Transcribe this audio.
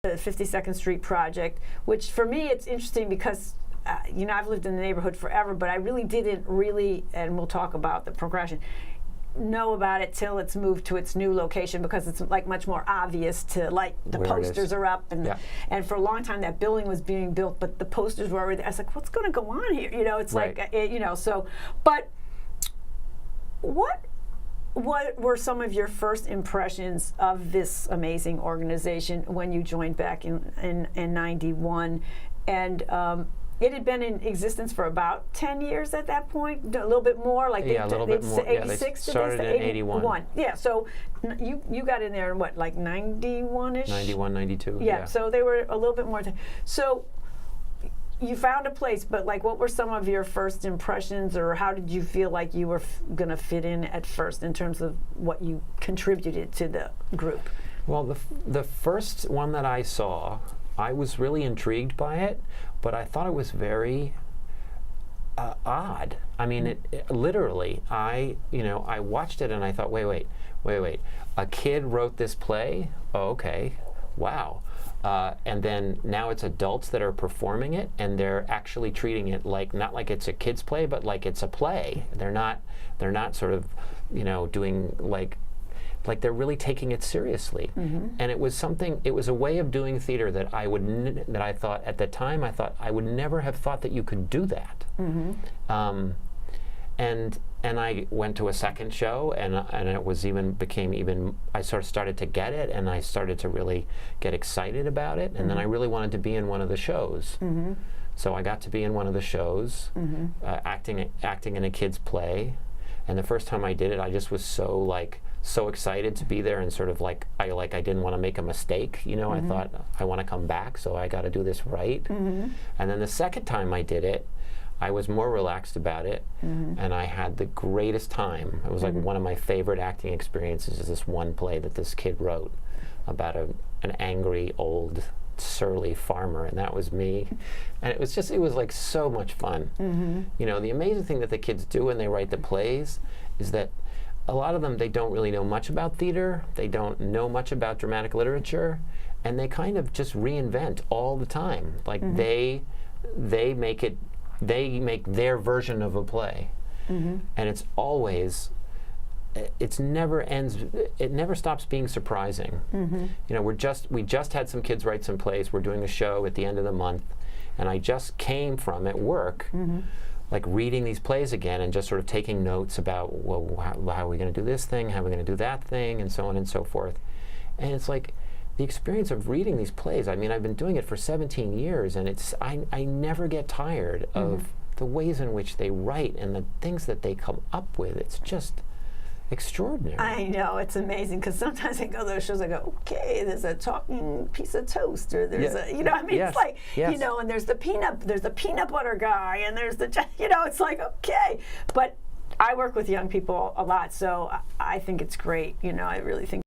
the 52nd Street project, which for me it's interesting because I've lived in the neighborhood forever, but I really didn't and we'll talk about the progression, know about it till it's moved to its new location, because it's like much more obvious to, like, the Where posters are up, and for a long time that building was being built, but the posters were already there. I was like, what's going to go on here? It's right. like, so, but what were some of your first impressions of this amazing organization when you joined back in 91? And it had been in existence for about 10 years at that point, a little bit more. Like a little bit more. 86, they started in 81. Yeah, so you got in there in what, like 91-ish? 91, 92. Yeah, so they were a little bit more. So you found a place, but like, what were some of your first impressions, or how did you feel like you were going to fit in at first in terms of what you contributed to the group? Well, the first one that I saw, I was really intrigued by it, but I thought it was very odd. I mean, it literally, I watched it and I thought, wait, a kid wrote this play? Oh, okay, wow. And then now it's adults that are performing it, and they're actually treating it like, not like it's a kid's play, but like it's a play. They're not sort of, doing like they're really taking it seriously. Mm-hmm. And it was a way of doing theater that I thought at the time, I would never have thought that you could do that. Mm-hmm. And I went to a second show, and it I sort of started to get it, and I started to really get excited about it, and mm-hmm. then I really wanted to be in one of the shows. Mm-hmm. So I got to be in one of the shows, mm-hmm. Acting in a kid's play, and the first time I did it, I just was so excited to be there, and sort of I didn't want to make a mistake, mm-hmm. I thought, I want to come back, so I got to do this right. Mm-hmm. And then the second time I did it, I was more relaxed about it, mm-hmm. and I had the greatest time. It was like mm-hmm. one of my favorite acting experiences is this one play that this kid wrote about an angry, old, surly farmer, and that was me. And it was like so much fun. Mm-hmm. The amazing thing that the kids do when they write the plays is that a lot of them, they don't really know much about theater, they don't know much about dramatic literature, and they kind of just reinvent all the time. Like mm-hmm. they make their version of a play. Mm-hmm. And it never stops being surprising. Mm-hmm. We just had some kids write some plays. We're doing a show at the end of the month, and I just came from at work, mm-hmm. like reading these plays again and just sort of taking notes about, well, how are we going to do this thing, how are we going to do that thing, and so on and so forth. And it's like the experience of reading these plays, I mean, I've been doing it for 17 years, and I never get tired mm-hmm. of the ways in which they write and the things that they come up with. It's just extraordinary. I know, it's amazing, because sometimes I go to those shows, I go, okay, there's a talking piece of toast, or there's yes. It's like, yes. And there's the peanut butter guy, and there's it's like, okay. But I work with young people a lot, so I think it's great, I really think